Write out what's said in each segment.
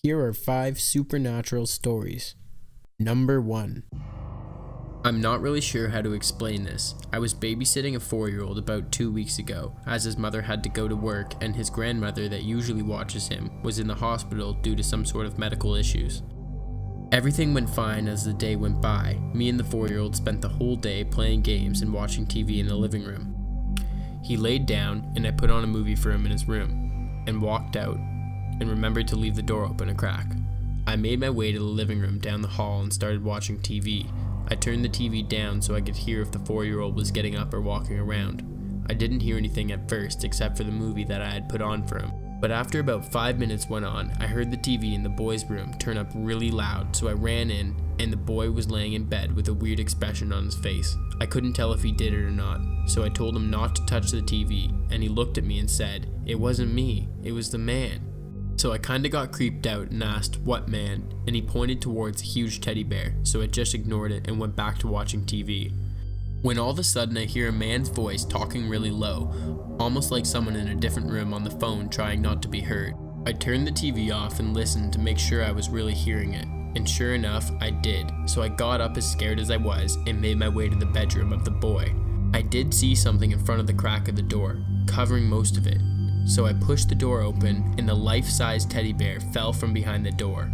Here are 5 supernatural stories. Number 1. I'm not really sure how to explain this. I was babysitting a 4-year-old about 2 weeks ago, as his mother had to go to work and his grandmother that usually watches him was in the hospital due to some sort of medical issues. Everything went fine as the day went by. Me and the 4-year-old spent the whole day playing games and watching TV in the living room. He laid down and I put on a movie for him in his room, and walked out, and remembered to leave the door open a crack. I made my way to the living room down the hall and started watching TV. I turned the TV down so I could hear if the 4-year-old was getting up or walking around. I didn't hear anything at first except for the movie that I had put on for him. But after about 5 minutes went on, I heard the TV in the boy's room turn up really loud, so I ran in, and the boy was laying in bed with a weird expression on his face. I couldn't tell if he did it or not, so I told him not to touch the TV, and he looked at me and said, "It wasn't me, it was the man." So I kinda got creeped out and asked, "What man?" And he pointed towards a huge teddy bear, so I just ignored it and went back to watching TV. When all of a sudden I hear a man's voice talking really low, almost like someone in a different room on the phone trying not to be heard. I turned the TV off and listened to make sure I was really hearing it, and sure enough, I did. So I got up as scared as I was and made my way to the bedroom of the boy. I did see something in front of the crack of the door, covering most of it. So I pushed the door open and the life-size teddy bear fell from behind the door.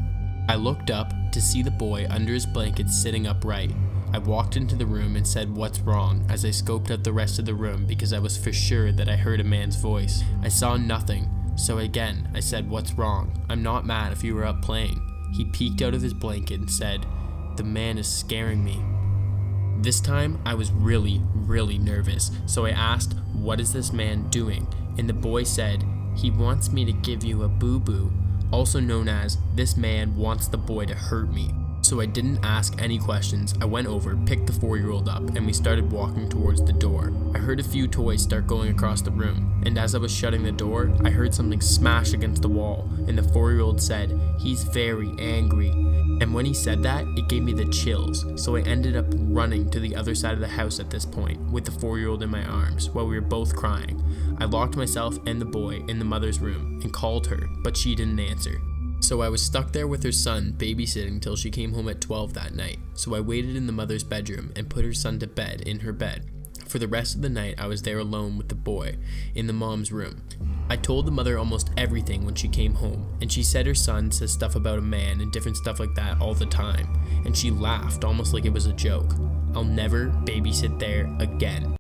I looked up to see the boy under his blanket sitting upright. I walked into the room and said, "What's wrong?" as I scoped out the rest of the room because I was for sure that I heard a man's voice. I saw nothing, so again I said, "What's wrong? I'm not mad if you were up playing." He peeked out of his blanket and said, "The man is scaring me." This time I was really nervous, so I asked, "What is this man doing?" And the boy said, "He wants me to give you a boo-boo," also known as, "This man wants the boy to hurt me." So I didn't ask any questions. I went over, picked the 4-year-old up, and we started walking towards the door. I heard a few toys start going across the room, and as I was shutting the door, I heard something smash against the wall, and the 4-year-old said, "He's very angry." And when he said that, it gave me the chills, so I ended up running to the other side of the house at this point, with the 4-year-old in my arms, while we were both crying. I locked myself and the boy in the mother's room, and called her, but she didn't answer. So I was stuck there with her son, babysitting till she came home at 12 that night. So I waited in the mother's bedroom and put her son to bed in her bed. For the rest of the night, I was there alone with the boy in the mom's room. I told the mother almost everything when she came home, and she said her son says stuff about a man and different stuff like that all the time, and she laughed almost like it was a joke. I'll never babysit there again.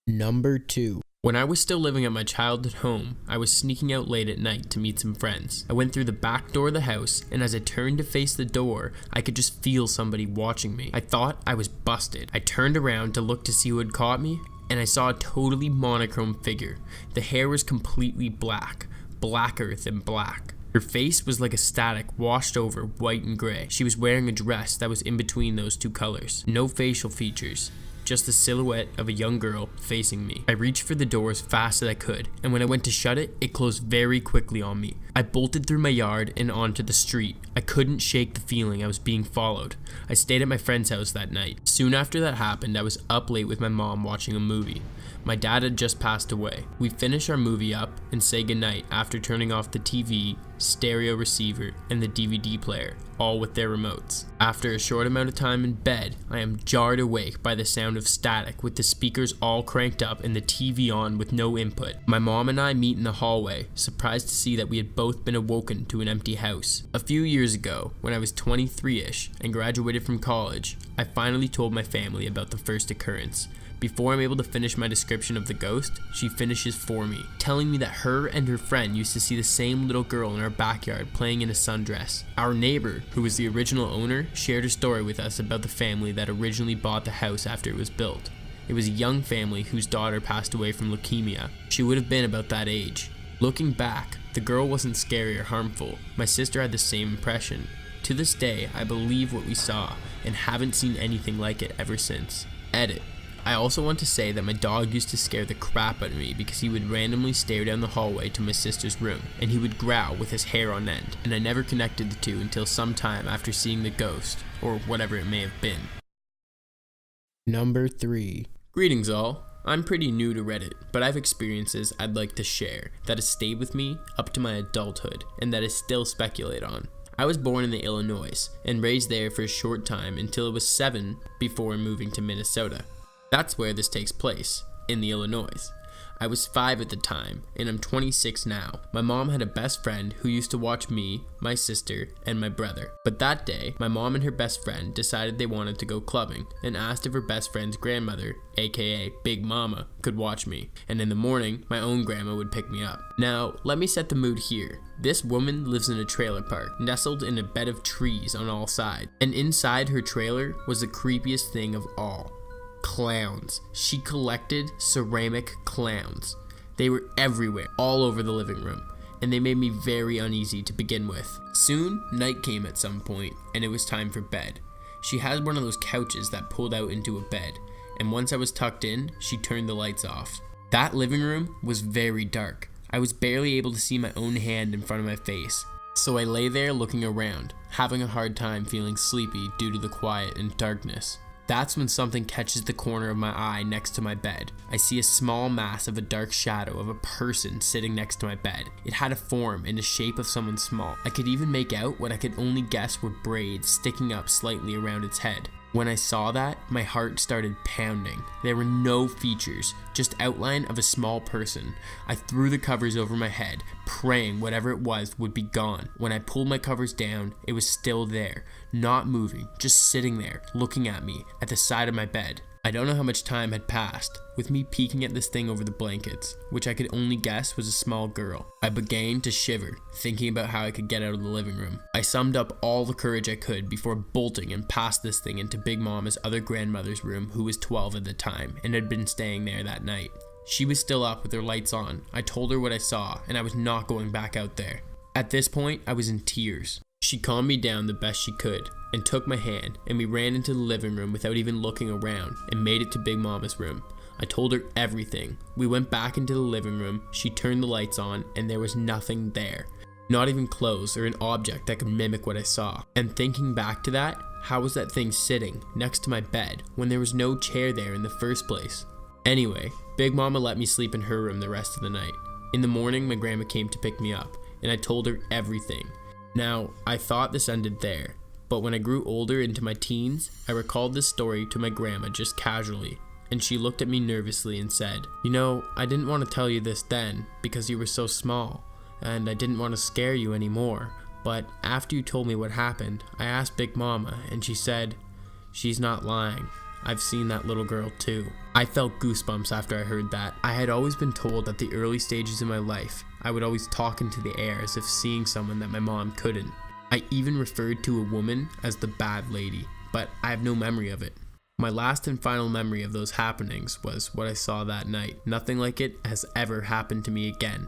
Number 2. When I was still living at my childhood home, I was sneaking out late at night to meet some friends. I went through the back door of the house, and as I turned to face the door, I could just feel somebody watching me. I thought I was busted. I turned around to look to see who had caught me, and I saw a totally monochrome figure. The hair was completely black, blacker than black. Her face was like a static washed over white and gray. She was wearing a dress that was in between those two colors. No facial features. Just the silhouette of a young girl facing me. I reached for the door as fast as I could, and when I went to shut it, it closed very quickly on me. I bolted through my yard and onto the street. I couldn't shake the feeling I was being followed. I stayed at my friend's house that night. Soon after that happened, I was up late with my mom watching a movie. My dad had just passed away. We finished our movie up and say goodnight after turning off the TV, stereo receiver, and the DVD player, all with their remotes. After a short amount of time in bed, I am jarred awake by the sound of static with the speakers all cranked up and the TV on with no input. My mom and I meet in the hallway, surprised to see that we had both been awoken to an empty house. A few years ago, when I was 23-ish and graduated from college, I finally told my family about the first occurrence. Before I'm able to finish my description of the ghost, she finishes for me, telling me that her and her friend used to see the same little girl in our backyard playing in a sundress. Our neighbor, who was the original owner, shared a story with us about the family that originally bought the house after it was built. It was a young family whose daughter passed away from leukemia. She would have been about that age. Looking back, the girl wasn't scary or harmful. My sister had the same impression. To this day, I believe what we saw and haven't seen anything like it ever since. Edit. I also want to say that my dog used to scare the crap out of me because he would randomly stare down the hallway to my sister's room, and he would growl with his hair on end, and I never connected the two until some time after seeing the ghost, or whatever it may have been. Number 3. Greetings all. I'm pretty new to Reddit, but I have experiences I'd like to share that has stayed with me up to my adulthood and that I still speculate on. I was born in the Illinois and raised there for a short time until I was 7 before moving to Minnesota. That's where this takes place, in the Illinois. I was 5 at the time, and I'm 26 now. My mom had a best friend who used to watch me, my sister, and my brother. But that day, my mom and her best friend decided they wanted to go clubbing and asked if her best friend's grandmother, aka Big Mama, could watch me. And in the morning, my own grandma would pick me up. Now, let me set the mood here. This woman lives in a trailer park, nestled in a bed of trees on all sides. And inside her trailer was the creepiest thing of all. Clowns. She collected ceramic clowns. They were everywhere, all over the living room, and they made me very uneasy to begin with. Soon, night came at some point, and it was time for bed. She had one of those couches that pulled out into a bed, and once I was tucked in, she turned the lights off. That living room was very dark. I was barely able to see my own hand in front of my face, so I lay there looking around, having a hard time feeling sleepy due to the quiet and darkness. That's when something catches the corner of my eye next to my bed. I see a small mass of a dark shadow of a person sitting next to my bed. It had a form and a shape of someone small. I could even make out what I could only guess were braids sticking up slightly around its head. When I saw that, my heart started pounding. There were no features, just outline of a small person. I threw the covers over my head, praying whatever it was would be gone. When I pulled my covers down, it was still there, not moving, just sitting there, looking at me, at the side of my bed. I don't know how much time had passed, with me peeking at this thing over the blankets, which I could only guess was a small girl. I began to shiver, thinking about how I could get out of the living room. I summed up all the courage I could before bolting and passed this thing into Big Mama's other grandmother's room, who was 12 at the time and had been staying there that night. She was still up with her lights on. I told her what I saw, and I was not going back out there. At this point, I was in tears. She calmed me down the best she could and took my hand, and we ran into the living room without even looking around and made it to Big Mama's room. I told her everything. We went back into the living room, she turned the lights on, and there was nothing there. Not even clothes or an object that could mimic what I saw. And thinking back to that, how was that thing sitting next to my bed when there was no chair there in the first place? Anyway, Big Mama let me sleep in her room the rest of the night. In the morning, my grandma came to pick me up, and I told her everything. Now, I thought this ended there, but when I grew older into my teens, I recalled this story to my grandma just casually, and she looked at me nervously and said, "You know, I didn't want to tell you this then because you were so small, and I didn't want to scare you anymore, but after you told me what happened, I asked Big Mama, and she said, 'She's not lying. I've seen that little girl too.'" I felt goosebumps after I heard that. I had always been told at the early stages of my life, I would always talk into the air as if seeing someone that my mom couldn't. I even referred to a woman as the bad lady, but I have no memory of it. My last and final memory of those happenings was what I saw that night. Nothing like it has ever happened to me again.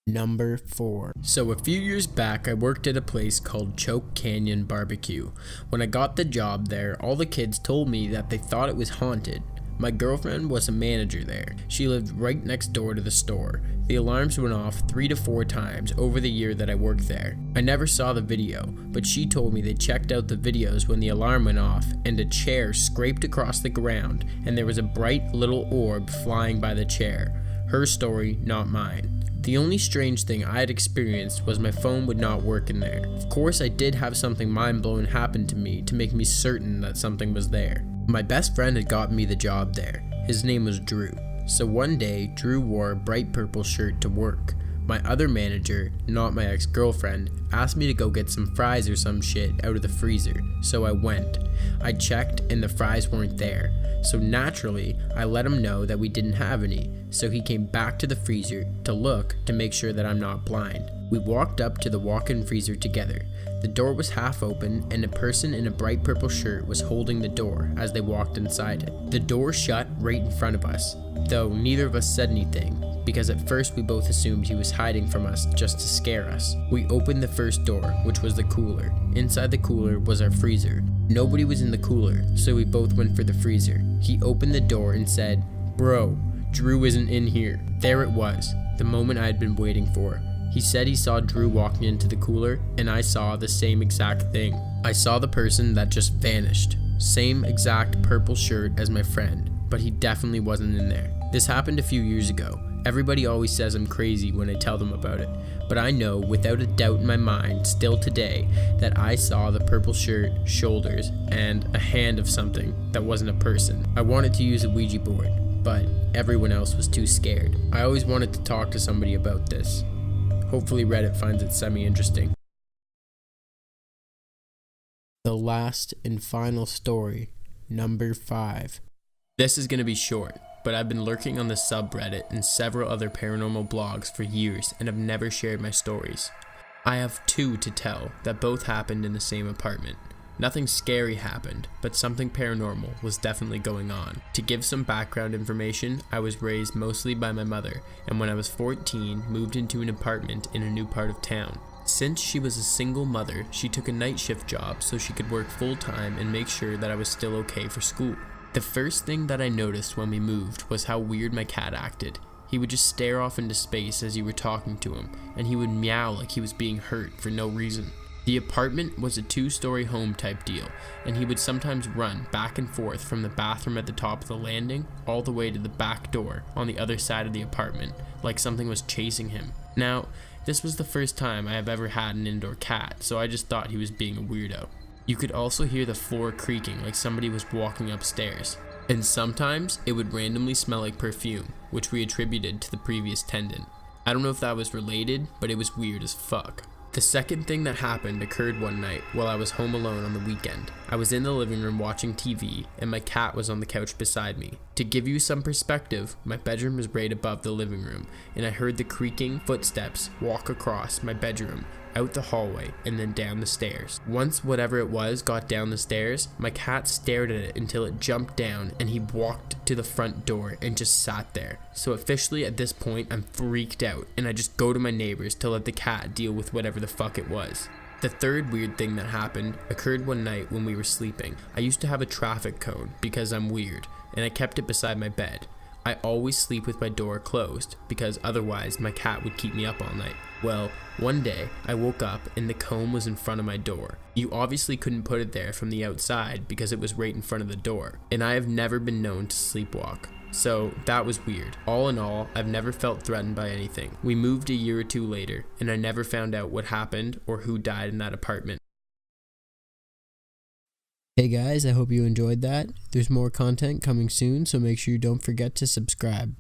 Number 4. So a few years back, I worked at a place called Choke Canyon Barbecue. When I got the job there, all the kids told me that they thought it was haunted. My girlfriend was a manager there. She lived right next door to the store. The alarms went off 3 to 4 times over the year that I worked there. I never saw the video, but she told me they checked out the videos when the alarm went off and a chair scraped across the ground and there was a bright little orb flying by the chair. Her story, not mine. The only strange thing I had experienced was my phone would not work in there. Of course, I did have something mind-blowing happen to me to make me certain that something was there. My best friend had gotten me the job there. His name was Drew. So one day, Drew wore a bright purple shirt to work. My other manager, not my ex-girlfriend, asked me to go get some fries or some shit out of the freezer, so I went. I checked and the fries weren't there, so naturally, I let him know that we didn't have any, so he came back to the freezer to look to make sure that I'm not blind. We walked up to the walk-in freezer together. The door was half open and a person in a bright purple shirt was holding the door as they walked inside it. The door shut right in front of us, though neither of us said anything, because at first we both assumed he was hiding from us just to scare us. We opened the first door, which was the cooler. Inside the cooler was our freezer. Nobody was in the cooler, so we both went for the freezer. He opened the door and said, "Bro, Drew isn't in here." There it was, the moment I had been waiting for. He said he saw Drew walking into the cooler, and I saw the same exact thing. I saw the person that just vanished. Same exact purple shirt as my friend. but he definitely wasn't in there. This happened a few years ago. Everybody always says I'm crazy when I tell them about it, but I know without a doubt in my mind still today that I saw the purple shirt, shoulders, and a hand of something that wasn't a person. I wanted to use a Ouija board, but everyone else was too scared. I always wanted to talk to somebody about this. Hopefully Reddit finds it semi-interesting. The last and final story, number 5. This is going to be short, but I've been lurking on the subreddit and several other paranormal blogs for years and have never shared my stories. I have 2 to tell that both happened in the same apartment. Nothing scary happened, but something paranormal was definitely going on. To give some background information, I was raised mostly by my mother, and when I was 14, moved into an apartment in a new part of town. Since she was a single mother, she took a night shift job so she could work full-time and make sure that I was still okay for school. The first thing that I noticed when we moved was how weird my cat acted. He would just stare off into space as you were talking to him, and he would meow like he was being hurt for no reason. The apartment was a 2-story home type deal, and he would sometimes run back and forth from the bathroom at the top of the landing all the way to the back door on the other side of the apartment, like something was chasing him. Now, this was the first time I have ever had an indoor cat, so I just thought he was being a weirdo. You could also hear the floor creaking like somebody was walking upstairs. And sometimes it would randomly smell like perfume, which we attributed to the previous tenant. I don't know if that was related, but it was weird as fuck. The second thing that happened occurred one night while I was home alone on the weekend. I was in the living room watching TV, and my cat was on the couch beside me. To give you some perspective, my bedroom was right above the living room, and I heard the creaking footsteps walk across my bedroom, out the hallway, and then down the stairs. Once whatever it was got down the stairs, my cat stared at it until it jumped down, and he walked to the front door and just sat there. So officially at this point I'm freaked out, and I just go to my neighbors to let the cat deal with whatever the fuck it was. The third weird thing that happened occurred one night when we were sleeping. I used to have a traffic cone because I'm weird, and I kept it beside my bed. I always sleep with my door closed because otherwise my cat would keep me up all night. Well, one day I woke up and the cone was in front of my door. You obviously couldn't put it there from the outside because it was right in front of the door, and I have never been known to sleepwalk. So that was weird. All in all, I've never felt threatened by anything. We moved a year or 2 later, and I never found out what happened or who died in that apartment. Hey guys, I hope you enjoyed that. There's more content coming soon, so make sure you don't forget to subscribe.